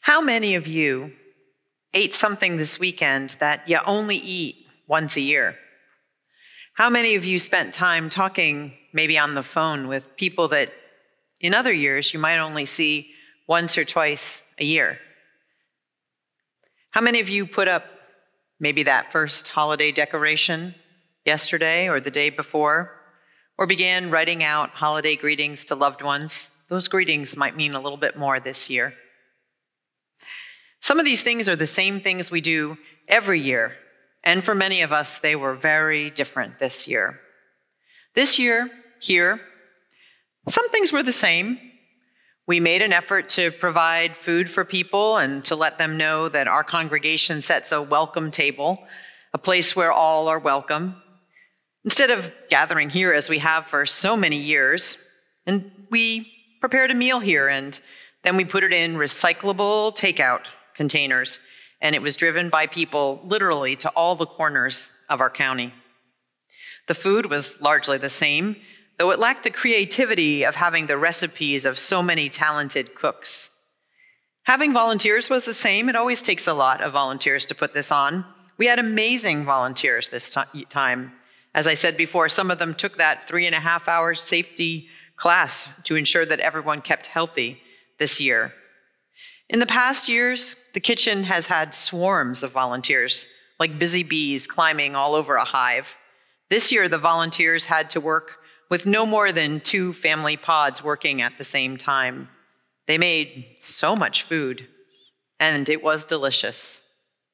How many of you ate something this weekend that you only eat once a year? How many of you spent time talking maybe on the phone with people that in other years you might only see once or twice a year? How many of you put up maybe that first holiday decoration yesterday or the day before, or began writing out holiday greetings to loved ones? Those greetings might mean a little bit more this year. Some of these things are the same things we do every year, and for many of us, they were very different this year. This year, here, some things were the same. We made an effort to provide food for people and to let them know that our congregation sets a welcome table, a place where all are welcome. Instead of gathering here as we have for so many years, and we prepared a meal here and then we put it in recyclable takeout containers, and it was driven by people literally to all the corners of our county. The food was largely the same, though it lacked the creativity of having the recipes of so many talented cooks. Having volunteers was the same. It always takes a lot of volunteers to put this on. We had amazing volunteers this time. As I said before, some of them took that 3.5-hour safety class to ensure that everyone kept healthy this year. In the past years, the kitchen has had swarms of volunteers, like busy bees climbing all over a hive. This year, the volunteers had to work with no more than 2 family pods working at the same time. They made so much food, and it was delicious.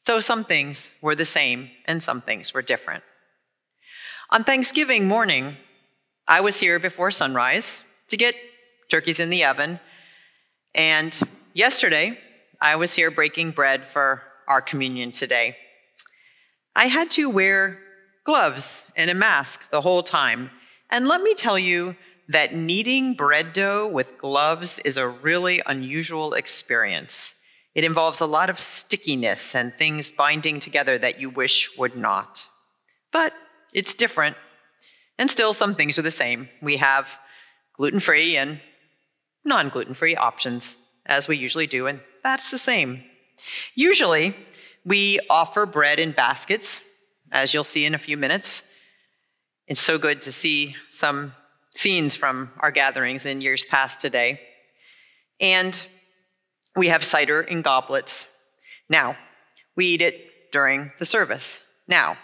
So some things were the same, and some things were different. On Thanksgiving morning, I was here before sunrise to get turkeys in the oven, and yesterday, I was here breaking bread for our communion today. I had to wear gloves and a mask the whole time. And let me tell you that kneading bread dough with gloves is a really unusual experience. It involves a lot of stickiness and things binding together that you wish would not. But it's different. And still, some things are the same. We have gluten-free and non-gluten-free options, as we usually do, and that's the same. Usually, we offer bread in baskets, as you'll see in a few minutes. It's so good to see some scenes from our gatherings in years past today. And we have cider in goblets. Now, we eat it during the service. Now,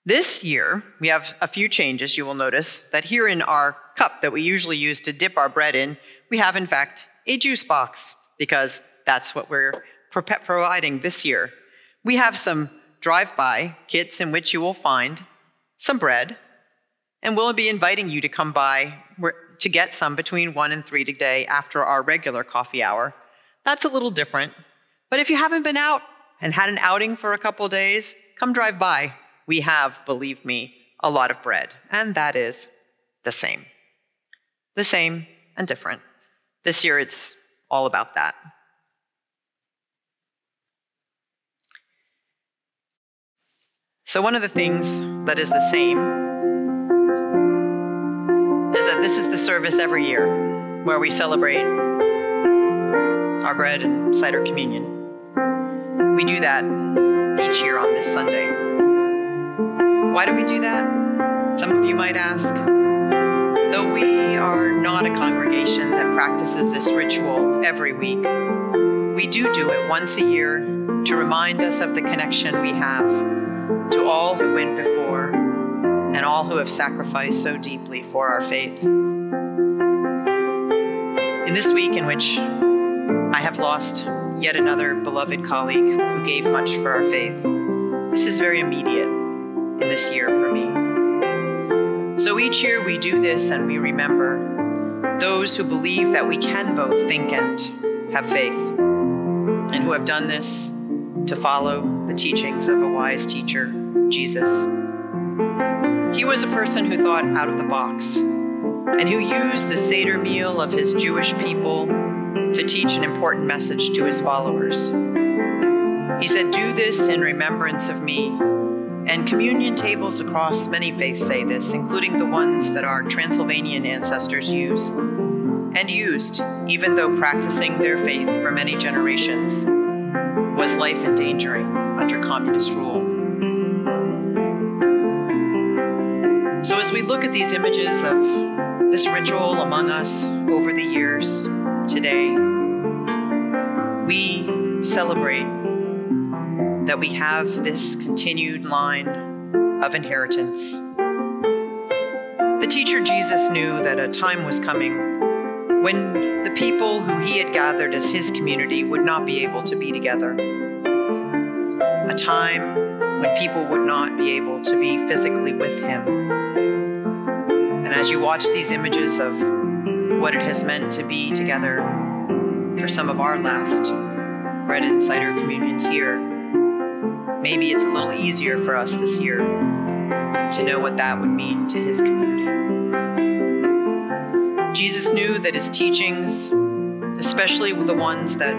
this year, we have a few changes. You will notice that here in our cup that we usually use to dip our bread in, we have, in fact, a juice box, because that's what we're providing this year. We have some drive-by kits in which you will find some bread, and we'll be inviting you to come by to get some between 1 and 3 today after our regular coffee hour. That's a little different, but if you haven't been out and had an outing for a couple days, come drive by. We have, believe me, a lot of bread, and that is the same. The same and different. This year, it's all about that. So one of the things that is the same is that this is the service every year where we celebrate our bread and cider communion. We do that each year on this Sunday. Why do we do that? Some of you might ask. Though we are not a congregation that practices this ritual every week, we do it once a year to remind us of the connection we have to all who went before and all who have sacrificed so deeply for our faith. In this week in which I have lost yet another beloved colleague who gave much for our faith, this is very immediate in this year for me. So each year we do this and we remember those who believe that we can both think and have faith, and who have done this to follow the teachings of a wise teacher, Jesus. He was a person who thought out of the box and who used the Seder meal of his Jewish people to teach an important message to his followers. He said, "Do this in remembrance of me." And communion tables across many faiths say this, including the ones that our Transylvanian ancestors use. and used, even though practicing their faith for many generations was life-endangering under communist rule. So as we look at these images of this ritual among us over the years, today, we celebrate that we have this continued line of inheritance. The teacher Jesus knew that a time was coming when the people who he had gathered as his community would not be able to be together. A time when people would not be able to be physically with him. And as you watch these images of what it has meant to be together for some of our last bread and cider communions here, maybe it's a little easier for us this year to know what that would mean to his community. Jesus knew that his teachings, especially the ones that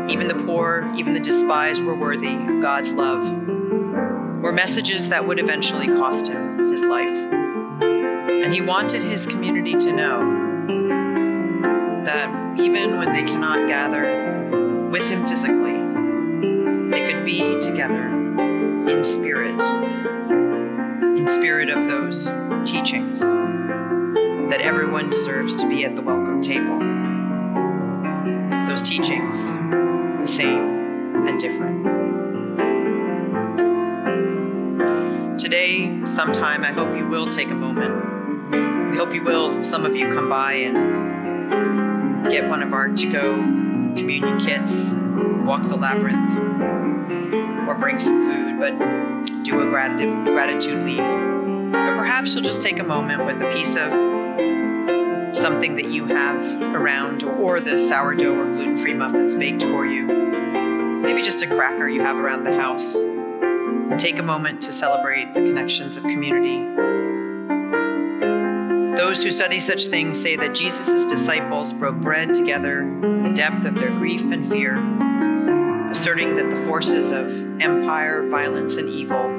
even the poor, even the despised were worthy of God's love, were messages that would eventually cost him his life. And he wanted his community to know that even when they cannot gather with him physically, they could be together in spirit of those teachings, that everyone deserves to be at the welcome table. Those teachings, the same and different. Today, sometime, I hope you will take a moment. We hope you will, some of you, come by and get one of our to-go communion kits, walk the labyrinth, or bring some food, but do a gratitude leaf. Or perhaps you'll just take a moment with a piece of something that you have around, or the sourdough or gluten-free muffins baked for you. Maybe just a cracker you have around the house. And take a moment to celebrate the connections of community. Those who study such things say that Jesus' disciples broke bread together in the depth of their grief and fear, asserting that the forces of empire, violence, and evil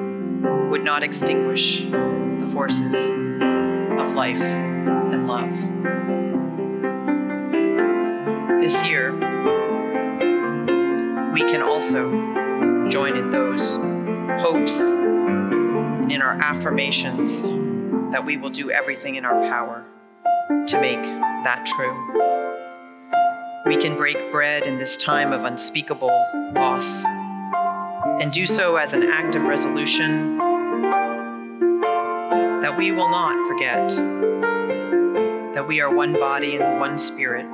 would not extinguish the forces of life and love. This year, we can also join in those hopes and in our affirmations that we will do everything in our power to make that true. We can break bread in this time of unspeakable loss and do so as an act of resolution that we will not forget that we are one body and one spirit,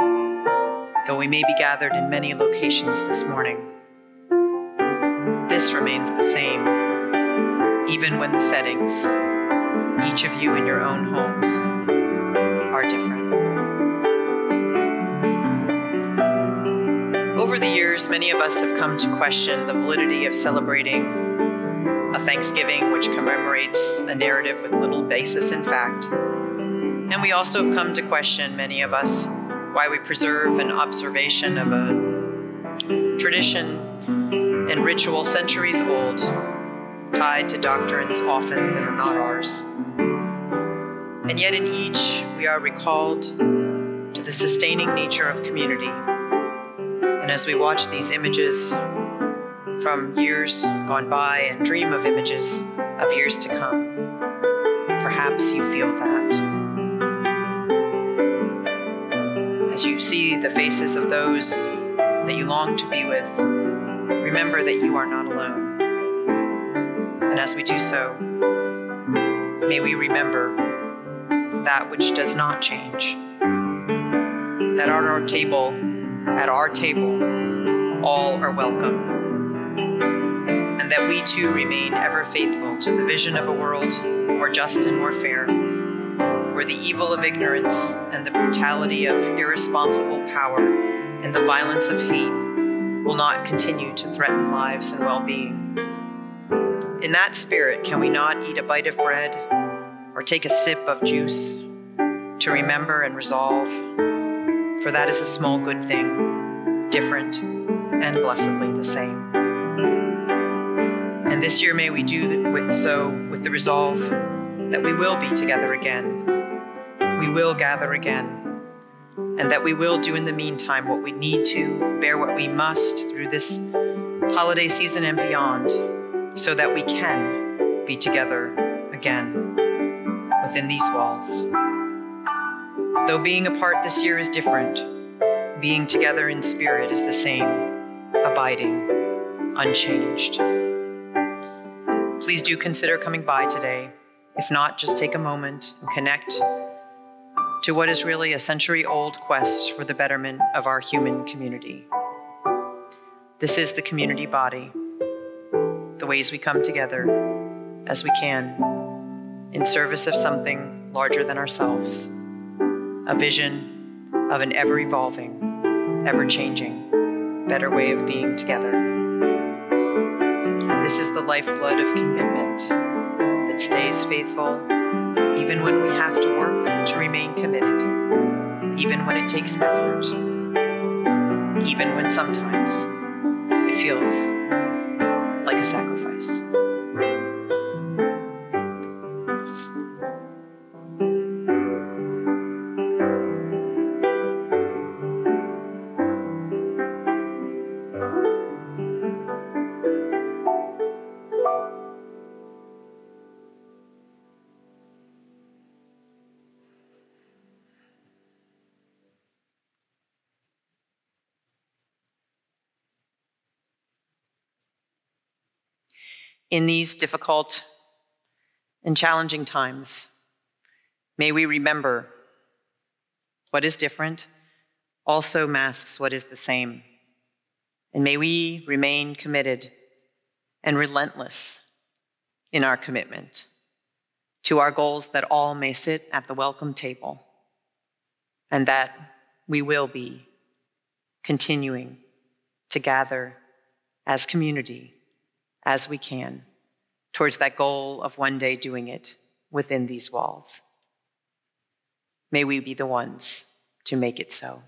though we may be gathered in many locations this morning. This remains the same, even when the settings, each of you in your own homes, are different. Over the years, many of us have come to question the validity of celebrating a Thanksgiving which commemorates a narrative with little basis in fact. And we also have come to question, many of us, why we preserve an observation of a tradition and ritual centuries old, tied to doctrines often that are not ours. And yet in each, we are recalled to the sustaining nature of community. And as we watch these images from years gone by and dream of images of years to come, perhaps you feel that. As you see the faces of those that you long to be with, remember that you are not alone. And as we do so, may we remember that which does not change. That at our table, all are welcome. And that we too remain ever faithful to the vision of a world more just and more fair, where the evil of ignorance and the brutality of irresponsible power and the violence of hate will not continue to threaten lives and well-being. In that spirit, can we not eat a bite of bread or take a sip of juice to remember and resolve? For that is a small good thing, different and blessedly the same. And this year may we do so with the resolve that we will be together again. We will gather again. and that we will do in the meantime what we need to, bear what we must through this holiday season and beyond, so that we can be together again within these walls. Though being apart this year is different, being together in spirit is the same, abiding, unchanged. Please do consider coming by today. If not, just take a moment and connect to what is really a century-old quest for the betterment of our human community. This is the community body, the ways we come together as we can in service of something larger than ourselves, a vision of an ever-evolving, ever-changing, better way of being together. And this is the lifeblood of commitment that stays faithful even when we have to work to remain committed, even when it takes effort, even when sometimes it feels like a sacrifice. In these difficult and challenging times, may we remember what is different also masks what is the same. And may we remain committed and relentless in our commitment to our goals, that all may sit at the welcome table, and that we will be continuing to gather as community as we can towards that goal of one day doing it within these walls. May we be the ones to make it so.